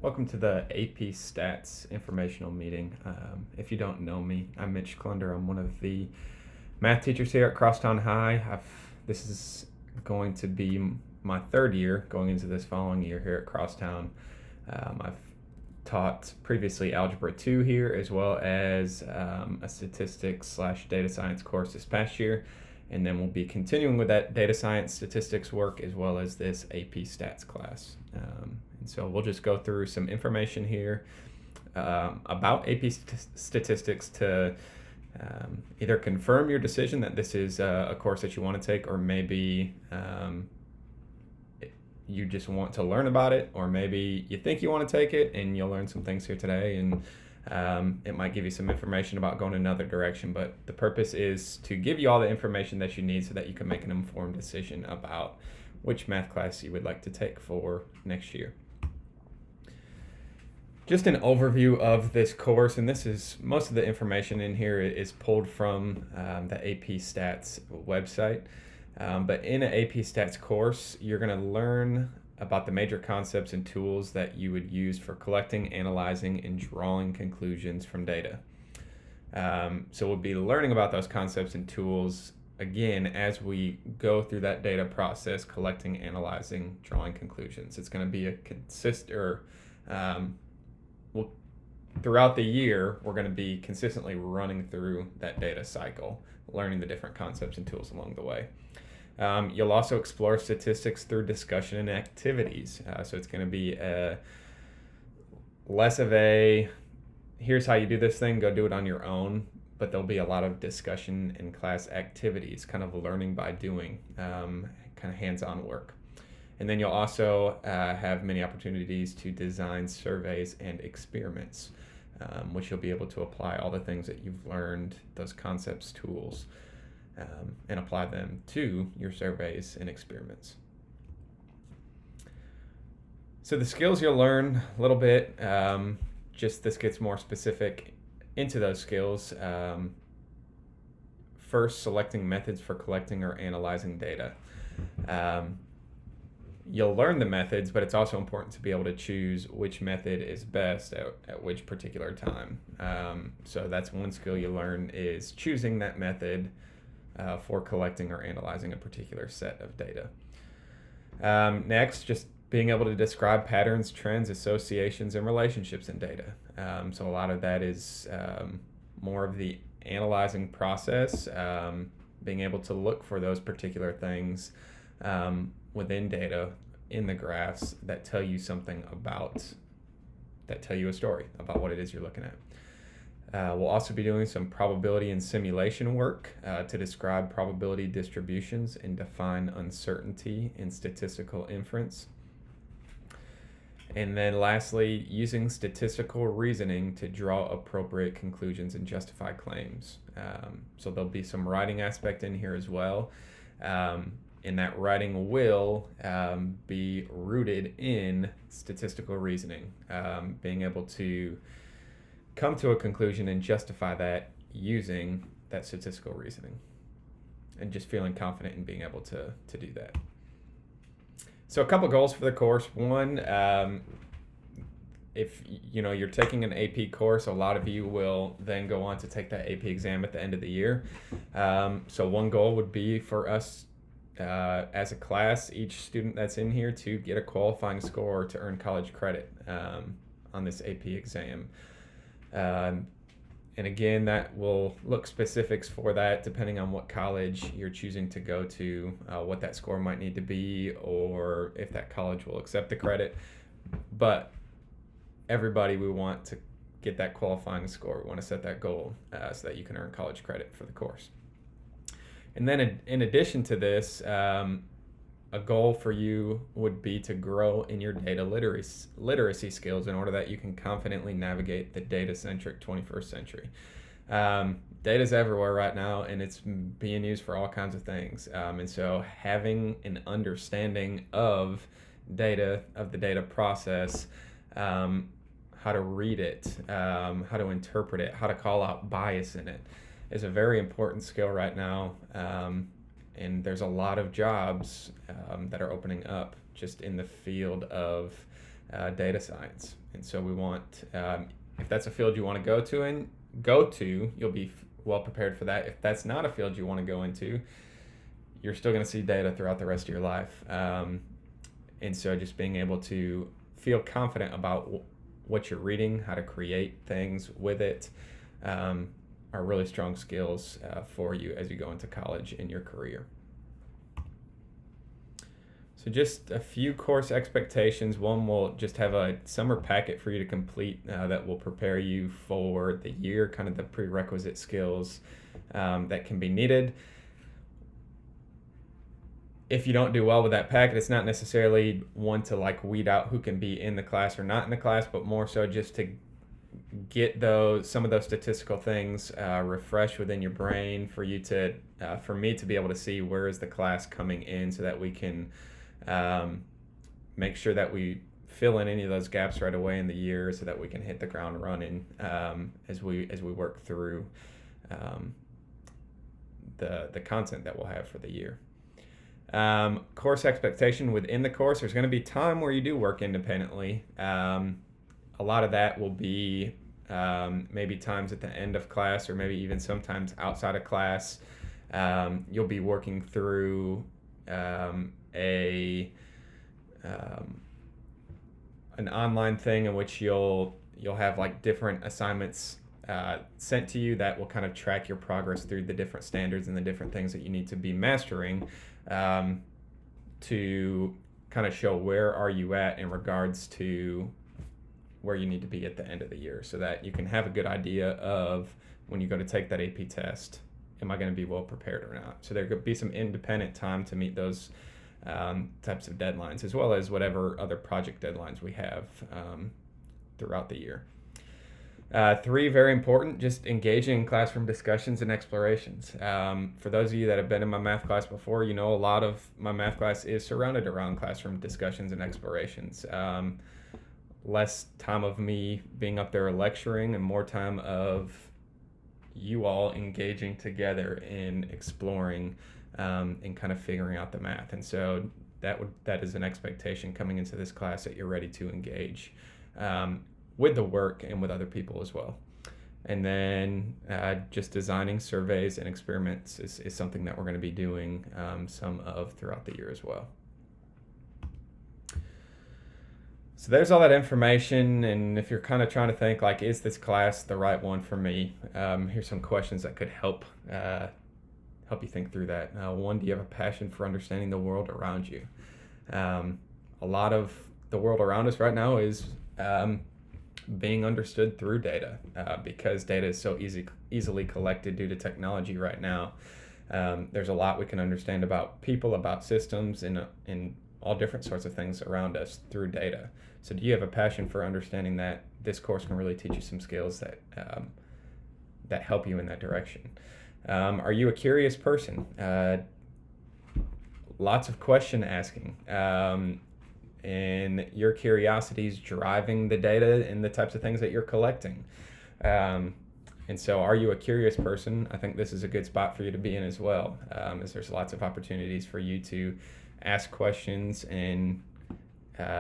Welcome to the AP Stats informational meeting. If you don't know me, I'm Mitch Klunder. I'm one of the math teachers here at Crosstown High. This is going to be my third year going into this following year here at Crosstown. I've taught previously Algebra 2 here, as well as a statistics/data science course this past year. And then we'll be continuing with that data science statistics work as well as this AP Stats class. And so we'll just go through some information here about AP statistics to either confirm your decision that this is a course that you want to take, or maybe you just want to learn about it, or maybe you think you want to take it and you'll learn some things here today, and it might give you some information about going another direction. But the purpose is to give you all the information that you need so that you can make an informed decision about which math class you would like to take for next year. Just an overview of this course, and this is most of the information in here is pulled from the AP Stats website. But in an AP Stats course, you're going to learn about the major concepts and tools that you would use for collecting, analyzing, and drawing conclusions from data. So we'll be learning about those concepts and tools again as we go through that data process, collecting, analyzing, drawing conclusions. It's going to be a throughout the year, we're going to be consistently running through that data cycle, learning the different concepts and tools along the way. You'll also explore statistics through discussion and activities. So it's going to be less of a, here's how you do this thing, go do it on your own, but there'll be a lot of discussion and class activities, kind of learning by doing, kind of hands-on work. And then you'll also have many opportunities to design surveys and experiments, which you'll be able to apply all the things that you've learned, those concepts, tools, and apply them to your surveys and experiments. So the skills you'll learn a little bit, just this gets more specific into those skills. First, selecting methods for collecting or analyzing data. You'll learn the methods, but it's also important to be able to choose which method is best at which particular time. So that's one skill you learn, is choosing that method for collecting or analyzing a particular set of data. Next, just being able to describe patterns, trends, associations, and relationships in data. So a lot of that is more of the analyzing process, being able to look for those particular things within data in the graphs that tell you something that tell you a story about what it is you're looking at. We'll also be doing some probability and simulation work to describe probability distributions and define uncertainty in statistical inference. And then lastly, using statistical reasoning to draw appropriate conclusions and justify claims. So there'll be some writing aspect in here as well. And that writing will be rooted in statistical reasoning, being able to come to a conclusion and justify that using that statistical reasoning, and just feeling confident in being able to do that. So a couple goals for the course. One, if you're taking an AP course, a lot of you will then go on to take that AP exam at the end of the year. So one goal would be for us as a class, each student that's in here, to get a qualifying score to earn college credit on this AP exam. And again, that will look specifics for that depending on what college you're choosing to go to, what that score might need to be, or if that college will accept the credit. But everybody, we want to get that qualifying score. We want to set that goal so that you can earn college credit for the course. And then in addition to this, a goal for you would be to grow in your data literacy skills in order that you can confidently navigate the data-centric 21st century. Data's everywhere right now, and it's being used for all kinds of things. And so having an understanding of data, of the data process, how to read it, how to interpret it, how to call out bias in it, is a very important skill right now. And there's a lot of jobs that are opening up just in the field of data science. And so we want, if that's a field you want to go to, you'll be well prepared for that. If that's not a field you want to go into, you're still going to see data throughout the rest of your life. And so just being able to feel confident about what you're reading, how to create things with it, are really strong skills for you as you go into college in your career. So just a few course expectations. One, will just have a summer packet for you to complete that will prepare you for the year, kind of the prerequisite skills that can be needed. If you don't do well with that packet, it's not necessarily one to like weed out who can be in the class or not in the class, but more so just to get some of those statistical things refreshed within your brain for you to, for me to be able to see where is the class coming in, so that we can make sure that we fill in any of those gaps right away in the year, so that we can hit the ground running as we work through the content that we'll have for the year. Course expectation within the course, there's going to be time where you do work independently. A lot of that will be maybe times at the end of class, or maybe even sometimes outside of class. You'll be working through an online thing in which you'll have like different assignments sent to you that will kind of track your progress through the different standards and the different things that you need to be mastering, to kind of show where are you at in regards to where you need to be at the end of the year, so that you can have a good idea of when you go to take that AP test, am I going to be well prepared or not? So there could be some independent time to meet those types of deadlines, as well as whatever other project deadlines we have throughout the year. 3, very important, just engaging in classroom discussions and explorations. For those of you that have been in my math class before, you know a lot of my math class is surrounded around classroom discussions and explorations. Less time of me being up there lecturing and more time of you all engaging together in exploring and kind of figuring out the math. And so that is an expectation coming into this class, that you're ready to engage with the work and with other people as well. And then just designing surveys and experiments is something that we're going to be doing some of throughout the year as well. So there's all that information, and if you're kind of trying to think like, is this class the right one for me? Here's some questions that could help you think through that. 1, do you have a passion for understanding the world around you? A lot of the world around us right now is being understood through data, because data is so easily collected due to technology right now. There's a lot we can understand about people, about systems, and all different sorts of things around us through data. So do you have a passion for understanding that? This course can really teach you some skills that help you in that direction. Are you a curious person? Lots of question asking. And your curiosity is driving the data and the types of things that you're collecting. And so are you a curious person? I think this is a good spot for you to be in as well, as there's lots of opportunities for you to ask questions and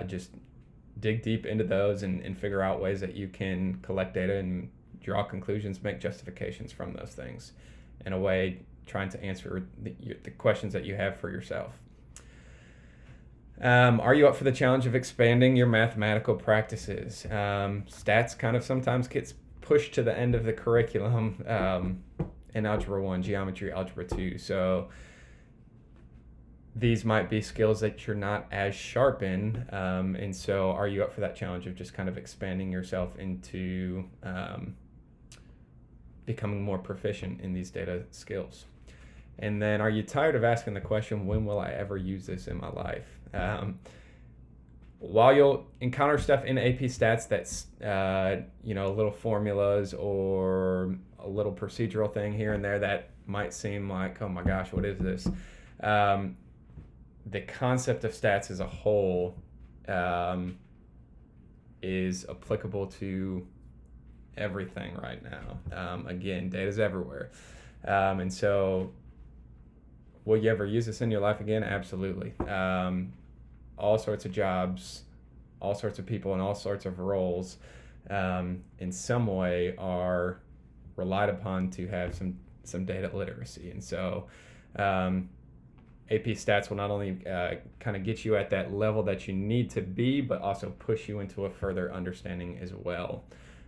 just dig deep into those and figure out ways that you can collect data and draw conclusions, make justifications from those things, in a way trying to answer the questions that you have for yourself. Are you up for the challenge of expanding your mathematical practices? Stats kind of sometimes gets pushed to the end of the curriculum in Algebra 1, Geometry, Algebra 2. So these might be skills that you're not as sharp in. And so are you up for that challenge of just kind of expanding yourself into becoming more proficient in these data skills? And then are you tired of asking the question, when will I ever use this in my life? While you'll encounter stuff in AP Stats that's, little formulas or a little procedural thing here and there that might seem like, oh my gosh, what is this? The concept of stats as a whole is applicable to everything right now. Again, data's everywhere. And so will you ever use this in your life again? Absolutely. All sorts of jobs all sorts of people in all sorts of roles in some way are relied upon to have some data literacy. And so AP Stats will not only kind of get you at that level that you need to be, but also push you into a further understanding as well,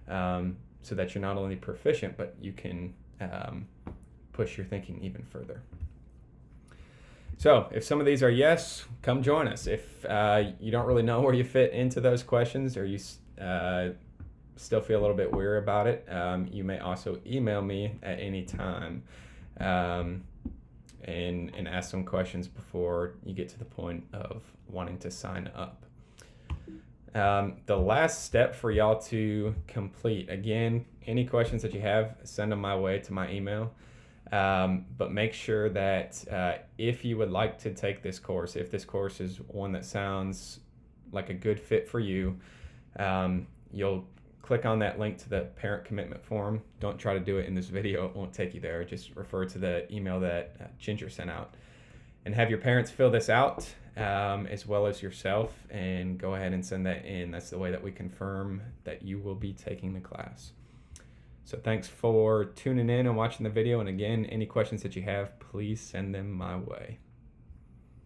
so that you're not only proficient, but you can push your thinking even further. So if some of these are yes, come join us. If you don't really know where you fit into those questions, or you still feel a little bit weary about it, you may also email me at any time and ask some questions before you get to the point of wanting to sign up. The last step for y'all to complete, again, any questions that you have, send them my way to my email. But make sure that if you would like to take this course, if this course is one that sounds like a good fit for you, you'll click on that link to the parent commitment form. Don't try to do it in this video. It won't take you there. Just refer to the email that Ginger sent out. And have your parents fill this out as well as yourself, and go ahead and send that in. That's the way that we confirm that you will be taking the class. So thanks for tuning in and watching the video. And again, any questions that you have, please send them my way.